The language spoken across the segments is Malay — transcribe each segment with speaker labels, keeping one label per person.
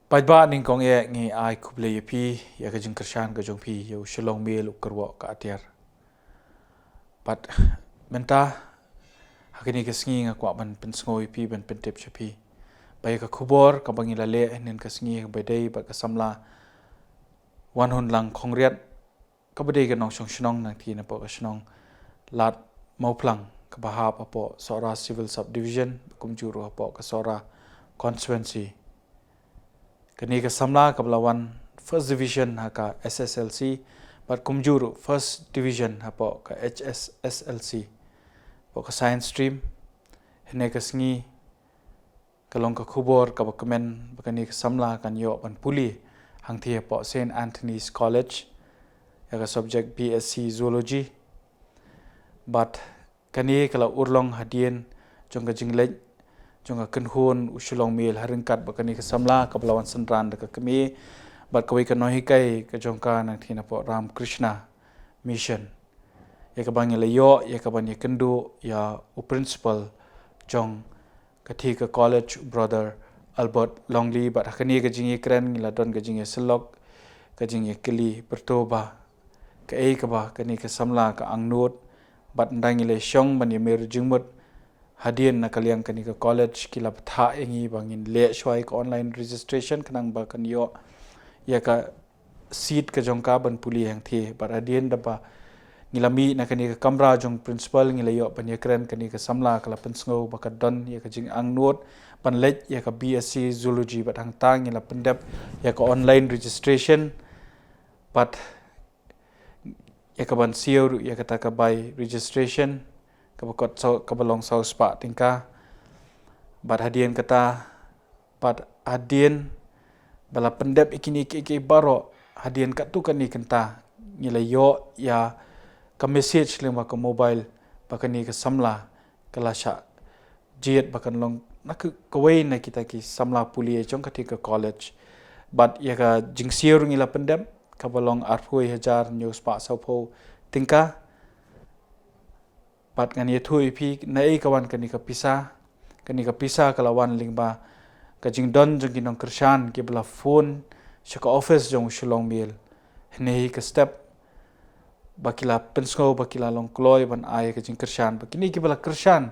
Speaker 1: Pajba ning kong ngi ai kuble pi ya ka jing kershan ka jong pi yo Shillong Mail Kyrwoh ka Atiar. But menta hakini ka sngi nga kwa ban pensngoi pi ban pentep pi. Bai ka khubor ka bangila le nen ka sngi bai dei ba ka samla Wanhunlang khongriat ka badei ka nong shong shnong nang thi na po ka shnong lat mauplang ka bahap apo Sora Civil Subdivision kumjuru apo ka Sora Constituency. Kani ka samla kablawan first division haka SSLC but kumjuru first division hapo ka HSSLC po ka science stream hene ka sngi kalong ka khubor ka bakamen bakani ka samla kan yo ban puli hang thi po St Anthony's College ya ka subject BSc Zoology but kani kala urlong hadien jong ka jinglej jonga kenhun Shillong Mail haringkat bakani ka samla kablawan sanran ka kami bat kawai ka nohikai ka jongka nang thina po Ram Krishna mission ya ka bangi layo ya ka bangi kendu ya u principal jong ka thi ka college brother Albert Longley bat hakani ka jingi kren ngila don ka jingi selok ka jingi kili bertoba ka ka ba kani ka samla ka angnut bat ndangi le shong ban yemer jingmut hadien na kaliang kani ka college kila tha engi bangin le shwai ka online registration kanang ba kan yo ya ka seat ka jongka ban puli hang thi bar hadien da ba ngilami na kani ka kamra jong principal ngila yo ban yakren kani ka samla kala pensngo ba ka don ya ka jing ang note ban lej ya ka BSc Zoology bat hang ta ngila pyndep ya ka online registration but ya ka ban siur ya ka ta ka by registration kabakot so kabalong so spa tingka bad hadien kata bad hadien bala pendep ikini iki baro hadien kat tu kan ni kenta ngila yo ya ka message lema ka mobile bakani ka samla kala sha jiet bakan long nak kawai na kita ki samla puli chong ka ka college bad ya ka jingsiur ngila pendep kabalong arpui hajar news pa saupo tingka pat ngani thui pi nai kawan kani ka pisa kalawan lingba ka jing don jong kinong kershan ki bla phone shaka office jong Shillong Mail nei ka step bakila pensgo bakila long kloy ban ai ka jing kershan bakini ki bla kershan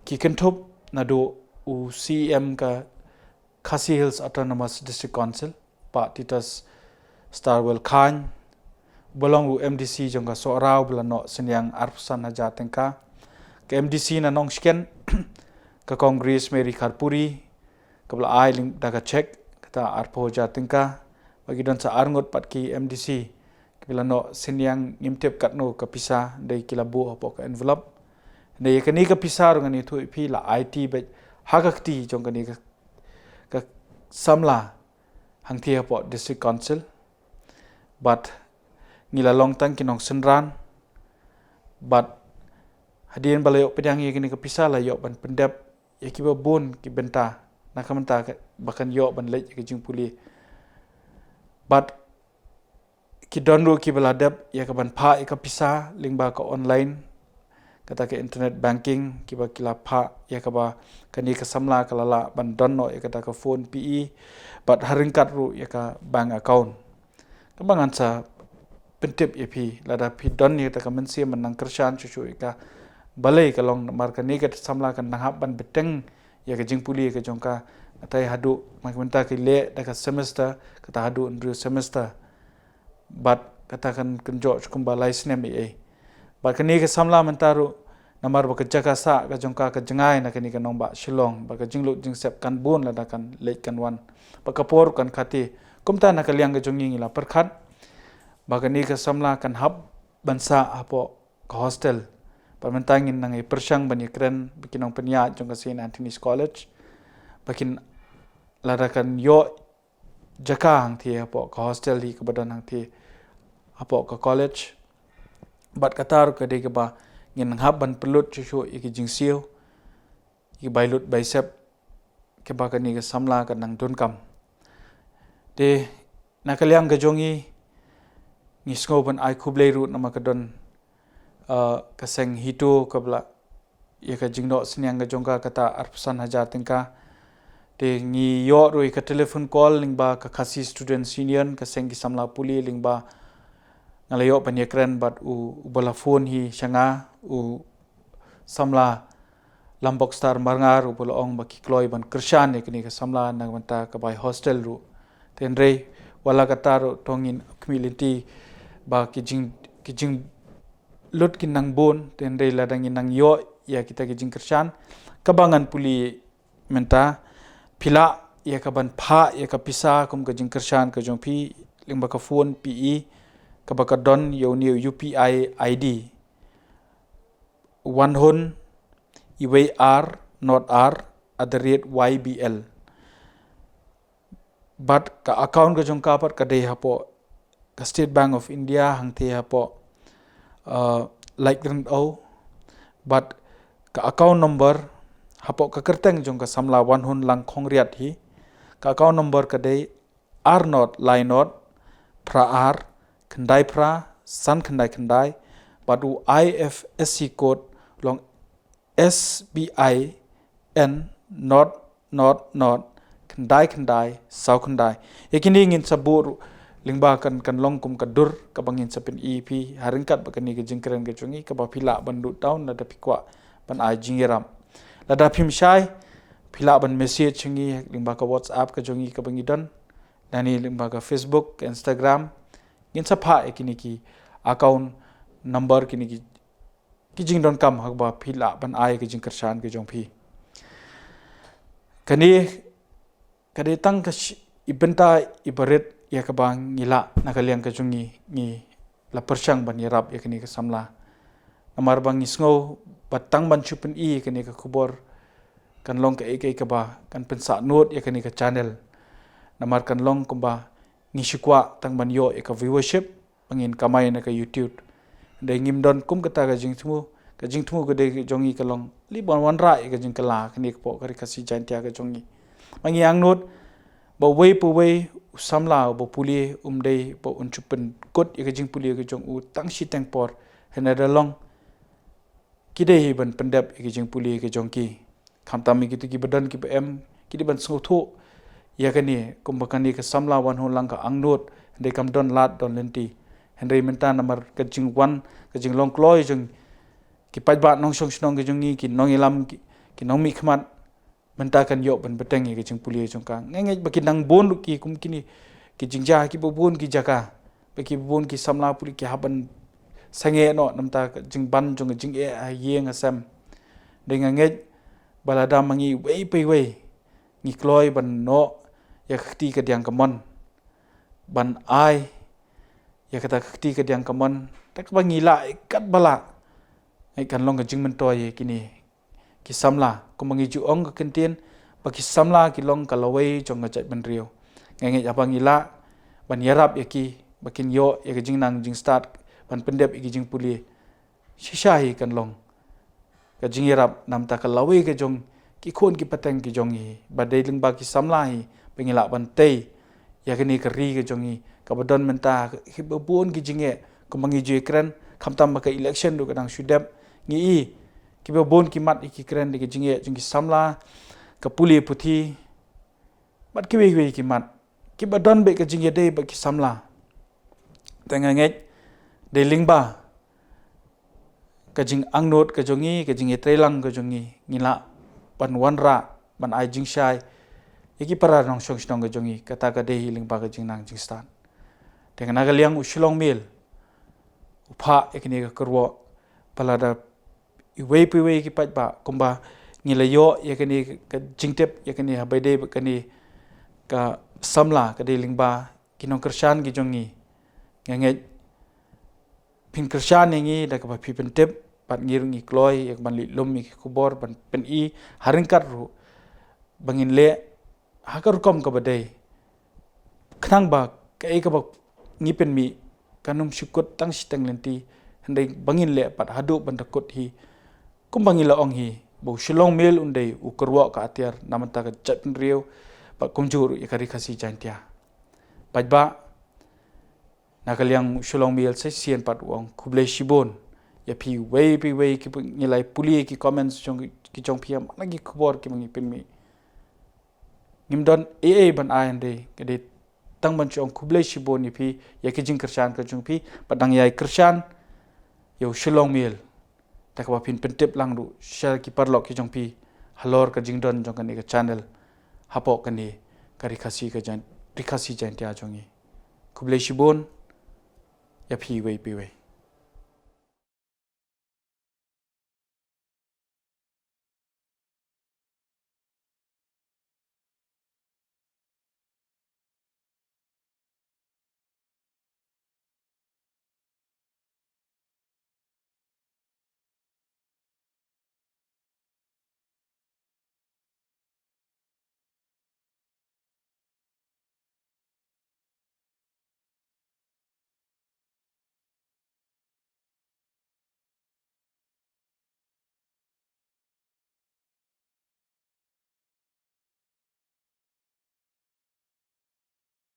Speaker 1: ki kenthop nado u CM ka Khasi Hills Autonomous District Council pa titas Starwell Khan bolong u MDC jong ka sorau blano senyang arpsan haja tengka ke MDC na nong sken ka Congress Mary Kharpuri kabla ai ling daga check kata arpo haja tengka bagi don sa arngot pat ki MDC kabla no senyang ngimtep katno ka pisa dei kilabu apo ka envelope dei kani ka pisa ngani thu pi la IT be hagakti jong kani ka samla hangthi apo district council but ngila long tang kinong senran but hadien balayo pedang ye kini kapisa la yo ban pendep ya kiba bon ki benta nakamenta bahkan yo ban lej ke jingpule but ki donru ki baladap ya ka ban pha ka pisa lingba ka online kata ke internet banking kiba kila pha ya ka ba kani ka samla kalala ban donno ya kata ka phone PE but haringkat ru ya ka bank account kabangan sa pentip EP lada pi don ni ta kamen sia menang kershan cucu ka balai kalong marka ni ka samla kan nahap ban beteng ya ka jingpuli ka jongka atai hadu makmenta ki le da ka semester kata hadu ndru semester but katakan kenjo cukum balai snem e but kani ka samla mentaru namar ba ka jaga sa ka jongka ka jengai na kani ka nomba Shillong ba ka jinglu jingsep kan bun lada kan le kan wan ba ka por kan khati kumta na ka liang ka jongi la perkhat bagani ka samla kan hab bansa apo ka hostel pamantangin nang persang bani kren bikinong penya jong ka St Anthony's College bakin ladakan yo jaka hang thi apo ka hostel hi ka badan hang thi apo ka college bat katar ka de ka ba ngin hab ban pelut chu iki jingsiu iki bailut bicep ke bagani ka samla kan nang dunkam de nakaliang ka jongi ngisngo ban ai khublei ru nama kadon kaseng hitu kabla ya ka jingno senyang ga jongka kata arpsan haja tingka te ngi yo roi ka telephone call lingba ka khasi students union ka seng ki samla puli lingba ngalayo panyekren bat u bola phone hi shanga u samla lambok star marngar u bola ong ba ki kloi ban krishan ne kini ka samla nang manta ka bai hostel ru tenre wala ka taro tongin community ba kijing lut kin nang bon tenre ladang nang yo ya kita kijing krishan kabangan puli menta pila ya ka ban pha ya ka pisa kum ka jing krishan ka jong pi lingba ka phone pe ka ba ka don yo ni UPI ID Wanhun iway r not r @ybl but ka account ka jong ka par ka dei hapo ka State Bank of India hang the hapo like o but ka account number hapo ka kerteng jong ka samla Wanhunlang khongriat hi ka account number ka dei r not line not pra r khandai pra san khandai padu IFSC code long SBI N not khandai sau khandai yakini ngin sabur lingba kan long kum kadur kabangin sapin EP haringkat bakani ke jingkren ke chungi ka ba phila bandu town na da pikwa ban ai jingiram lada phim shai phila ban message chungi lingba ka WhatsApp ka chungi ka bangi don dani lingba ka Facebook ka Instagram ngin sapha yakini ki account number kini ki jing don kam hakba phila ban ai ke jingkar shan ke jong phi kani kade tang ka ibenta ibaret ya ka bang ngila nakaliang ka jungi ngi la persyang ban yarap ya kini ka samla namar bang isngo batang ban chupen kini ka kubor kan long ka ka ba kan pensa note ya kini ka channel namar kan long kumba ngi shikwa tang ban yo ka viewership bangin kamay na ka YouTube dai ngim don kum kata ka jing thumu ka de jongi ka long li bon wan ra ka jing kala kini ka po ka ri ka si jantia ka jongi mangi ang note ba wei pu wei samla bo puli dei bo unchupen kot ka jing puli ka jong u tang shi tang por hena da long kide hi ban pyndep ka jing puli ka jong ki khamtami ki tu ki badan ki em ki di ban so tho ya kani kumbakani ka samla Wanhunlang ka ang note dei kam don lat don lenti henry menta namar ka jing wan ka jing long kloi jong ki pajba nong song snong ke jongi ki nong ilam ki nong mi khmat menta kan yo ban beteng ke jing puli jong ka ngenge ba ki nang bon ki kum kini ki jingja ki bon ki jaka ba ki bon ki samla puli ki haban sange no namta jing ban jong jing yeng asam de ngenge balada mangi wei pe wei ngi kloi ban no ya khti ka diang kamon ban ai ya kata khti ka diang kamon tak ba ngila kat bala ai kan long ka jing men toy kini ki samla ko mangi ju ong ka kentien ba ki samla ki long ka lawei jong ka chat ban rio ngenge abang ila ban yarap yaki bakin yo ya jing nang jing start ban pyndep ki jing puli shishahi kan long ka jing yarap nam ta ka lawei ka jong ki khon ki pateng ki jong hi ba dei ling ba ki samla hi pengila ban tei ya kini ka ri ka jong hi ka badon menta hi bon ki jinge ko mangi ju ekran khamtam ba ka election du ka dang shudep ngi ki bon ki mat ki kren de ki jinge jing ki samla ka puli puthi bat ki we ki mat ki badon be ka jinge de ba ki samla tenga nge de lingba ka jing angnot ka jongi ka jinge trelang ka jongi ngila ban wanra ban ai jing shai yaki para nong shong ka jongi kata ka de lingba ka jing nang jing stan tenga nagaliang Shillong Mail upha ekni ka Kyrwoh palada iwei piwei ki pajba kumba ngilayo yakani ka jingtep yakani habaide kani ka samla ka de lingba kinong kershan ki jongi ngenge pin kershan ngi da ka pi pyndep pat ngirungi kloi yak ban li lum mi kubor ban pen haringkat ru bangin le hakar kom ka badai khnang ba ka ka ba ngipen mi kanum shukut tang sitang lenti handai bangin le pat hadu ban takut hi kumbangila ong hi bo Shillong Mail undai u Kyrwoh ka Atiar namanta ka chat rio pa kumjur yakari khasi jantia pajba nakaliang Shillong Mail sai sien pat wong kublai shibon ya pi wei ki ngilai puli ki comments jong ki jong piam lagi kubor ki mangi pen mi ngimdon AA ban ayan de kede tang ban chong kublai shibon ni phi ya ki jing kershan ka chung phi padang yai kershan yo Shillong Mail takwa pin pentip lang du share ki parlok ki jong phi halor ka jing don jong kan ni ka channel hapo kan ni ka rikasi jan tia jongi kublai shibon ya phi wei pi wei